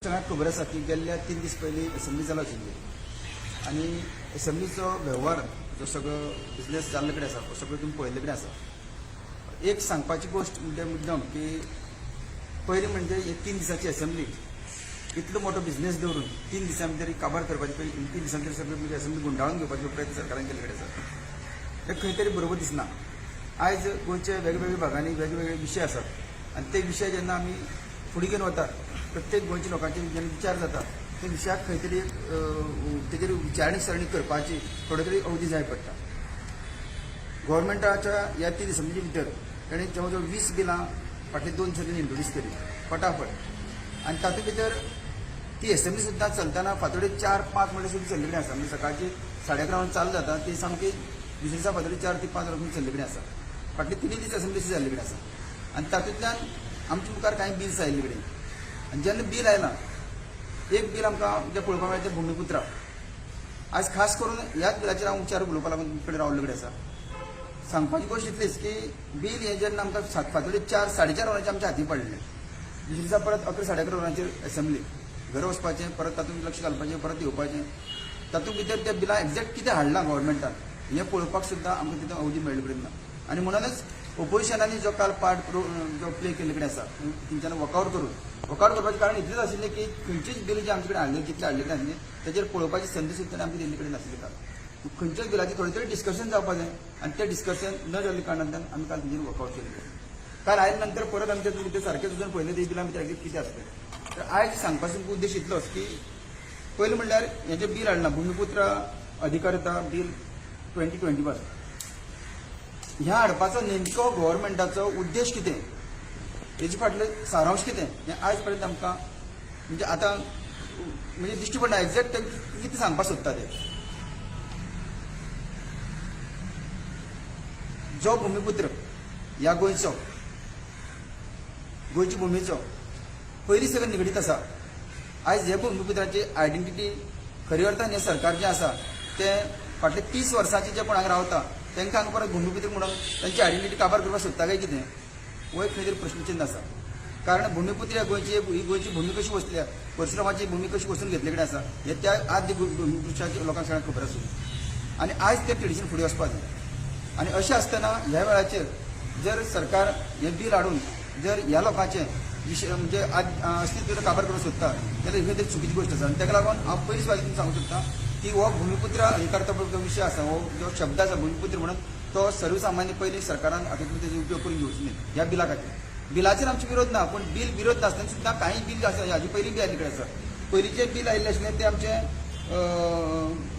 सगळ्यांक खबर आसा की गेल्ल्या 3 दीस पयलीं असेंब्ली जालो आशिल्ली आनी असेंब्लीचो वेव्हार जो सगळो बिझनेस जाल्ले कडेन आसा सगळो तुमी पळयल्ले कडेन आसा. एक सांगपाची गोश्ट म्हणजे मुद्दम की पयलीं म्हणजे ही 3 दिसांची असेंब्ली इतलो मोठो बिझनेस दवरून 3 दिसां भितर काबार करपाची 3 दिसां भितर सगळी म्हणजे असेंब्ली गुंडाळून घेवपाचो प्रयत्न सरकारान केल्ले कडेन आसा. हे खंय तरी बरोबर दिसना. आयज गोंयचे वेगवेगळ्या भागांनी वेगवेगळे विशय आसात आनी ते विशय जेन्ना आमी फुडें घेवन वतात प्रत्येक गोंयच्या लोकांचे जेन्ना विचार जाता त्या विशयाक खंय तरी तेजेर विचारणी सरणी करपाची थोडे तरी अवधी जाय पडटा. गव्हर्मेंटाच्या ह्या 3 असेंब्ली भितर ताणें जवळ जवळ 20 बिलां फाटले 2 दिसांनी इंट्रोड्यूस केली फटाफट आनी तातूंत भितर ती असेंब्ली सुद्दां चलतना फातोडे 4-5 म्हणल्यार सुद्दां चल्ले कडेन आसा. म्हणजे सकाळची 11:30 चालू जाता ती सामकी दुसऱ्या दिसा फातोडे 4 ते 5 वरां चल्ले कडेन आसा. फाटले 3 दीस असेंब्ली जाल्ले कडेन आसा आनी तातूंतल्यान आमच्या मुखार कांय बिल्स आयिल्ले कडेन आनी जेन्ना बील आयलां एक बील आमकां जे पळोवपाक मेळटा तें भुमिपुत्रा. आज खास करून ह्याच बिलाचेर हांव विचार उलोवपाक लागून कडेन रावल्ले कडेन आसा. सांगपाची गोश्ट इतलीच की बील हें जेन्ना आमकां फातोडे 4-4:30 वरांचेर आमच्या हाती पडलें दुसऱ्या दिसा परत 11-11:30 वरांचेर असेंब्ली घरा वचपाचें परत तातूंत लक्ष घालपाचें परत येवपाचें तातूंत भितर त्या बिलां एक्झॅक्ट कितें हाडलां गव्हर्मेंटान हें पळोवपाक सुद्दां आमकां तितून अवधी मेळ्ळे कडेन ना. आनी म्हणूनच ओपोजिशनांनी जो काल पार्ट जो प्ले केल्ले कडेन आसा तेंच्यांनी वॉकआउट करपाचें कारण इतलेंच आशिल्लें की खंयचीच बिल जे आमचे कडेन हाडले कितले हाडले कडेन आसले तेजेर पळोवपाची संदी सुद्दां आमकां दिल्ले कडेन नासली काल. खंयच्याच बिलाची थोडे तरी डिस्कशन जावपाक जाय आनी तें डिस्कशन न जाल्ल्या कारणांतल्यान आमी काल तेजेर वॉकआउट केलें. काल आयले नंतर परत आमच्या भितर सारकें तुजून पयलें ते बिलां भितर कितें आसलें तर आयज सांगपाचो उद्देश इतलोच की पयलीं म्हणल्यार हें जें बील हाडलां भुमिपुत्र अधिकारिता बील 2021 ह्या हाडपाचो नेमको गव्हर्मेंटाचो उद्देश कितें हेजे फाटलें सारांश कितें हें आयज पर्यंत आमकां म्हणजे आतां म्हणजे दिश्टी पडना एक्झॅक्ट कितें सांगपाक सोदता ते. जो भुमिपुत्र ह्या गोंयची भुमीचो पयलीं सगळें निगडीत आसा. आयज हे भुमिपुत्राची आयडेंटिटी खरी अर्थान हें सरकार जें आसा तें फाटले 30 वर्सांचे जे कोण हांगा रावता तांकां हांगा परत भुमिपुत्र म्हणून तांची आयडेंटिटी काबार करपाक सोदता काय कितें हो एक खंय तरी प्रश्नचिन्ह आसा. कारण भुमिपुत्र ही गोंयची भुमी कशी वसल्या परशुरामाची भुमी कशी वचून घेतले कडेन आसा हें त्या आद्य भुमिपुत्राच्या लोकांक सगळ्यांक खबर आसूं आनी आयज ते ट्रेडिशन फुडें वचपाक जाय. आनी अशें आसतना ह्या वेळाचेर जर सरकार हें बील हाडून जर ह्या लोकांचें विशय म्हणजे अस्तित्व काबार करूंक सोदता जाल्यार ही तरी चुकीची गोश्ट आसा. आनी ताका लागून हांव पयलीं सुवात तुमकां सांगूंक सोदतां की हो भुमिपुत्र अधिकारिता जो विशय आसा हो जो शब्द आसा भुमिपुत्र म्हणून तो सर्वसामान्य पयलीं सरकारान हातूंत तेजो उपयोग करून घेवचो न्ही. ह्या बिला खातीर बिलाचेर आमचो विरोध ना पूण बील विरोध नासतना सुद्दां काही बील आसा हाजी पयलीं बी आयिल्ले कडेन आसा. पयलींचे बील आयिल्ले आशिल्ले ते आमचे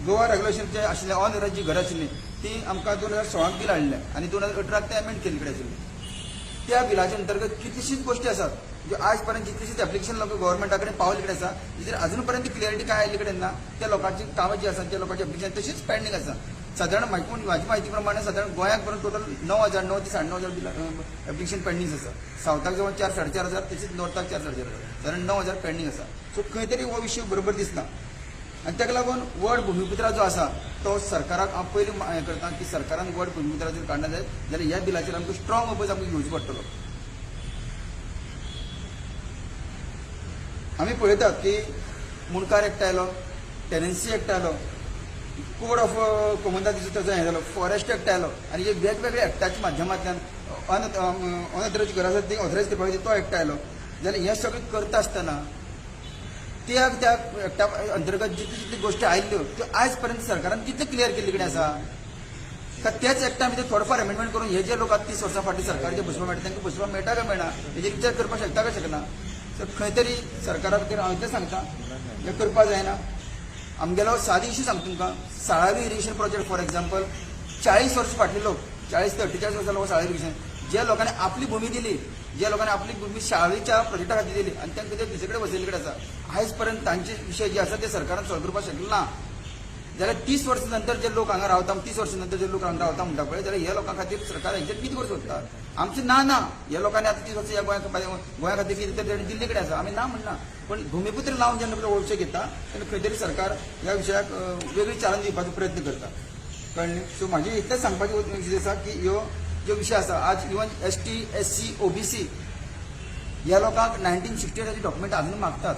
गोवा रेग्युलेशनचे आशिल्ले ऑन एरर जी घरां आशिल्लीं ती आमकां 2016 बील हाडलें आनी 2018 ते अमेंड केल्ले कडेन आशिल्लें. त्या बिलाच्या अंतर्गत कितलीशीच गोश्टी आसात ज्यो आयज पर्यंत जितलीशीच एप्लिकेशन लोक गव्हर्मेंटा कडेन पावले कडेन आसा तेजेर अजून पर्यंत क्लियरिटी काय आयिल्ले कडेन ना. त्या लोकांची कामां जी आसात त्या लोकांची एप्लिकेशन तशीच पेंडींग आसा. साधारण म्हाजी म्हायती प्रमाणे साधारण गोंयांत पर्यंत टोटल 9,000 ते 9,500 बिलां एप्लिकेशन पेंडींग आसा. सावथाक जवळ 4-4.5 तशीच नॉर्थाक 4-4.5 साधारण 9,000 पेंडींग आसा. सो खंय तरी हो विशय बरोबर दिसना आनी ताका लागून वर्ड भुमिपुत्रा जो आसा तो सरकाराक हांव पयलीं हें करता की सरकारान वर्ड भुमिपुत्रा जर काडना जाय जाल्यार ह्या बिलाचेर आमकां स्ट्रॉंग अपोज आमकां घेवचो पडटलो. आमी पळयतात की मुणकार एक्ट आयलो टेनन्सी एक्ट आयलो कोड ऑफ कॉमनदादीचो ताजो हें जालो फॉरेस्ट एक्ट आयलो आनी हे वेगवेगळ्या एक्टाच्या माध्यमांतल्यान अनऑथरायज घरां आसात ती ऑथरायज करपाक तो एक्ट आयलो जाल्यार हें सगळें करता आसतना त्या एक्टा अंतर्गत जितली गोश्टी आयिल्ल्यो त्यो आयज पर्यंत सरकारान कितले क्लियर केल्ले कडेन आसा का त्याच एक्टा भितर थोडंफार अमेंडमेंट करून हे जे लोक 30 वर्सां फाटीं सरकारचे बसपाक मेळटा तांकां बसपाक मेळटा काय मेळना हेजेर विचार करपाक शकता काय शकना. तर खंय तरी सरकारा खातीर हांव इतलें सांगता हें करपाक जायना. आमगेलो सादी इश्यू सांगता तुमकां शाळावी इरिगेशन प्रोजेक्ट फॉर एक्झाम्पल 40 वर्सां फाटले लोक 40 ते 48 वर्सां लोक शाळा इरिगेशन ज्या लोकांनी आपली भूमी दिली ज्या लोकांनी आपली भूमी शाळेच्या प्रोजेक्टा खातीर दिली आनी तांकां ते दुसरे कडेन बसयल्ले कडेन आसा आयज पर्यंत तांचे विशय जे आसा ते सरकारान सॉल्व करपाक शकलो ना. जाल्यार 30 वर्सां नंतर जे लोक हांगा रावता 30 वर्सां नंतर जे लोक हांगा रावता म्हणटा पळय जाल्यार ह्या लोकां खातीर सरकार एक्झॅक्ट कितें करचो सोदता. आमचें ना ह्या लोकांनी आतां 30 वर्सां गोंया खातीर कितें तरी दिल्ले कडेन आसा आमी ना म्हणना पण भुमिपुत्र लावन जेन्ना ओळखचें घेता तेन्ना खंय तरी सरकार ह्या विशयाक वेगळी चॅलेंज दिवपाचो प्रयत्न करता. कळ्ळें. सो म्हाजें इतलेंच सांगपाचें विशय आसा की ह्यो जो विशय आसा आज इवन ST SC OBC ह्या लोकांक 1968 डॉक्युमेंट अजून मागतात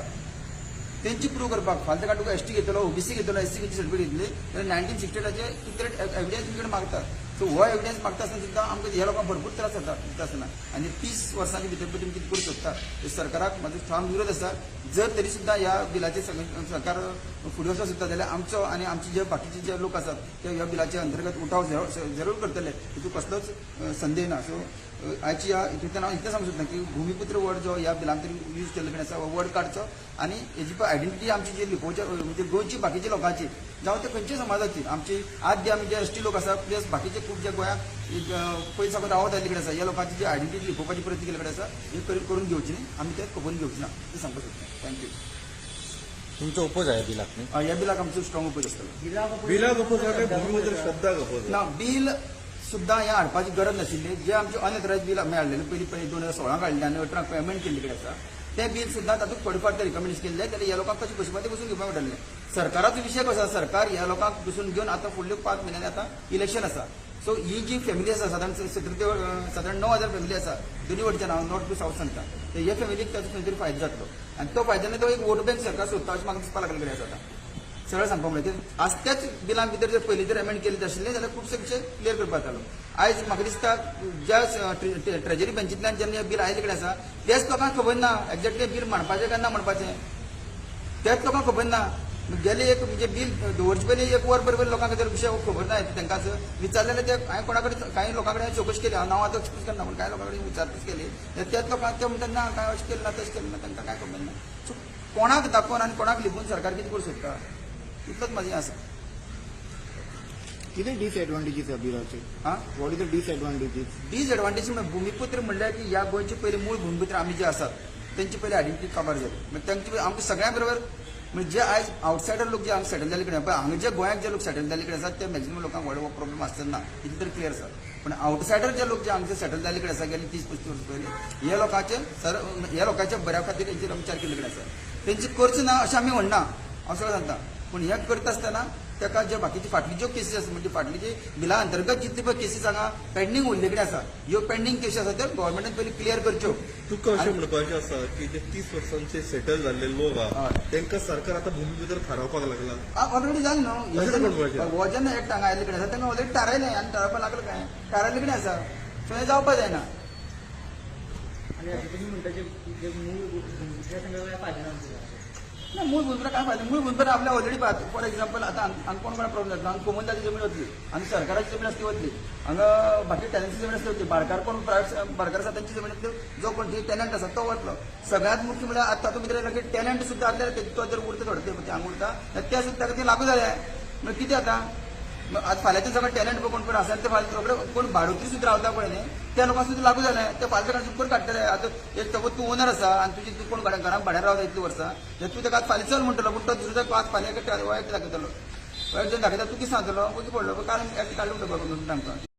त्यांची प्रूव्ह करपाक फाल्यां ताका तुका एसटी घेतलो ओबीसी घेतलो एससी सर्टिफिकेट घेतली जाल्यार 1968चे कितें एविडन्स तुमचे मागतात. सो हो एविडन्स मागता आसतना सुद्दां आमकां ह्या लोकांक भरपूर त्रास जाता आसतना आनी 30 वर्सांच्या भितर तुमी कितें करूंक सोदता सरकाराक म्हाजो ठाम विरोध आसा. जर तरी सुद्दां ह्या बिलाचे सरकार फुडें वचपाक सोदता जाल्यार आमचो आनी आमचे जे बाकीचे जे लोक आसात ते ह्या बिलाच्या अंतर्गत उठाव जरूर करतले, हितून कसलोच संदेह ना. सो आयची ह्या हितूंतल्यान हांव इतलें सांगूंक सोदता की भुमिपुत्र वर्ड जो ह्या बिलान तरी यूज केल्लो कडेन आसा हो वर्ड काडचो आनी हेजी पळय आयडेंटिटी आमची जी लिपोवच्या म्हणजे गोंयची बाकीच्या लोकांची जावं ते खंयच्याय समाजाची आमची आद्य आमी जे एसटी लोक आसा प्लस बाकीचे खूब जे गोंयांत पयलीं साकून रावत आयिल्ले कडेन आसा ह्या लोकांची जी आयडेंटिटी लिपोवपाची प्रयत्न केल्ले कडेन आसा हे करून घेवची न्ही, आमी ते खबरून घेवची ना ते सांगपाक सोदता. थँक्यू. तुमचा ओपोज आहे बिलाक न्ही? ह्या बिलाक आमचो स्ट्रॉंग ओपोज आसतलो. बिलाक ओपोज भूमिपुत्र शब्दाक ओपोज ना बिल सुद्दां हें हाडपाची गरज नाशिल्ली. जे आमचे अनऑथरायज बिल आमी हाडलेलें पयलीं 2016 हाडलें आनी 18 पेमेंट केल्ले कडेन आसा तें बिल सुद्दां तातूंत थोडे फार ते रिकमेंडेशन केल्ले जाल्यार ह्या लोकांक कशें बसपाक ते बसून घेवपाक मेळटलें. सरकाराचो विशय कसो आसा, सरकार ह्या लोकांक बसून घेवन आतां फुडल्या 5 म्हयन्यांनी आतां इलेक्शन आसा. सो ही जी फॅमिली आसा सादारण 9,000 फॅमिली आसा दोनी वटेच्यान हांव नॉर्थ टू सावथ सांगता तर हे फॅमिलीक ताचो खंय तरी फायदो जातलो आनी तो फायद्यान तो एक वोट बँक सरकार सोदता अशें म्हाका दिसपाक लागले कडेन आसा आतां. सरळ सांगपाक म्हणलें आज त्याच बिलां भितर जर पयलीं जर अमेंड केलें आशिल्लें जाल्यार खुबशे विशय क्लियर करपाक जातालो. आयज म्हाका दिसता ज्या ट्रेजरी बेंचींतल्यान जेन्ना हें बिल आयिल्ले कडेन आसा त्याच लोकांक खबर ना एक्झॅक्टली बिल म्हणपाचें काय ना म्हणपाचें त्याच लोकांक खबर ना. गेले एक म्हणजे बिल दवरचे पयलीं एक वर बरोबर लोकांक जर विशय खबर ना तांकां विचारलें जाल्यार ते हांवें कोणा कडेन कांय लोकां कडेन चवकशी केली. हांव नांव आतां एक्सप्रेस करना पूण कांय लोकां कडेन विचारपूस केली त्याच लोकांक ते म्हणटात ना काय अशें केलें ना तशें केलें ना तांकां काय खबर ना. सो कोणाक दाखोवन आनी कोणाक लिपून सरकार कितें करूं सोदता इतलोच म्हाजें आसा. कितें डिसएडवांटेजीस आहा बिलाचे? हां वॉट इज द डिसएडवांटेजीस? डिसएडवांटेज म्हणजे भूमिपुत्र म्हणल्यार की ह्या गोंयचे पयलीं मूळ भूमिपुत्र आमी जे आसात तेंची पयलीं आयडेंटिटी काबार जाली म्हणजे तांचे आमकां सगळ्यां बरोबर म्हणजे जे आयज आउटसायडर लोक जे हांगा सेटल जाल्ले कडेन पळय हांगा जे गोंयांत जे लोक सेटल जाल्ले कडेन आसात ते मॅक्झिमम लोकांक व्हड प्रॉब्लेम आसतना इतलें तरी क्लियर आसा. पण आउटसायडर जे लोक जे हांगा सेटल जाल्ले कडेन आसा गेली 30-35 वर्सां पयलीं ह्या लोकांच्या बऱ्या खातीर तेंचेर विचार केल्ले कडेन आसा. तेंची करची ना अशें आमी म्हणना हांव सगळें सांगता पूण हें करता आसतना ताका जे बाकीचे फाटली ज्यो केसीस आसा म्हणजे फाटली जी बिला अंतर्गत जितले पळय केसीस हांगा पेंडींग उरले कडेन आसा ह्यो पेंडींग केसी आसा त्यो गव्हर्मेंटान पयलीं क्लियर करच्यो. तुका अशें म्हणपाचें आसा की जे 30 वर्सांचे सेटल जाल्ले लोक आहा तांकां सरकार आतां भूमिपुत्र थारावपाक लागला. ऑलरेडी जालें न्हू हो जेन्ना एक्ट हांगा आयिल्ले कडेन आसा तांकां ऑलरेडी थारायलें आनी थारावपाक लागलें काय थारायल्ले कडेन आसा सो हें जावपाक जायना. ना मूळ भूमिपुत्र काय फायदो मूळ भूमिपुत्र आपल्या ऑलरेडी पाहत फॉर एक्झाम्पल आता हांगा कोण प्रॉब्लेम जातलो हांगा कोमनताची जमीन वतली हांगा सरकाराची जमीन असती वतली हांगा बाकी टॅनंटची जमीन असती वतली बारकार कोण प्रायवेट बारकार आसा तांची जमीन जो कोण टॅनंट आसा तो वतलो. सगळ्यात मुख्य म्हळ्यार आता तातूंत भितर टॅनंट सुद्दां आसल्यार तो जर उरता थोडे हांगा उरता त्या सुद्दां ताका ते लागू जाले म्हणजे कितें आता आज फाल्यांचे सगळं टॅलंट कोण कोण आसा ते फाल्यां सगळें कोण भाडोत्री सुद्दां रावता पळय न्ही त्या लोकांक सुद्दां लागू जालें ते फाल्यां सकाळ सुपर काडटले. आतां एक सपोज तूं ओनर आसा आनी तुजी तूं कोण घरांत भाड्यार रावता इतलीं वर्सां जाल्यार तूं ताका आज फाल्यां चल म्हणटलो पूण तो दुसरो आज फाल्यां वायट दाखयतलो वायट जर दाखयता तू कितें सांगतलो पयलीं पडलो कारण एक्ट काडलो म्हणटा तांकां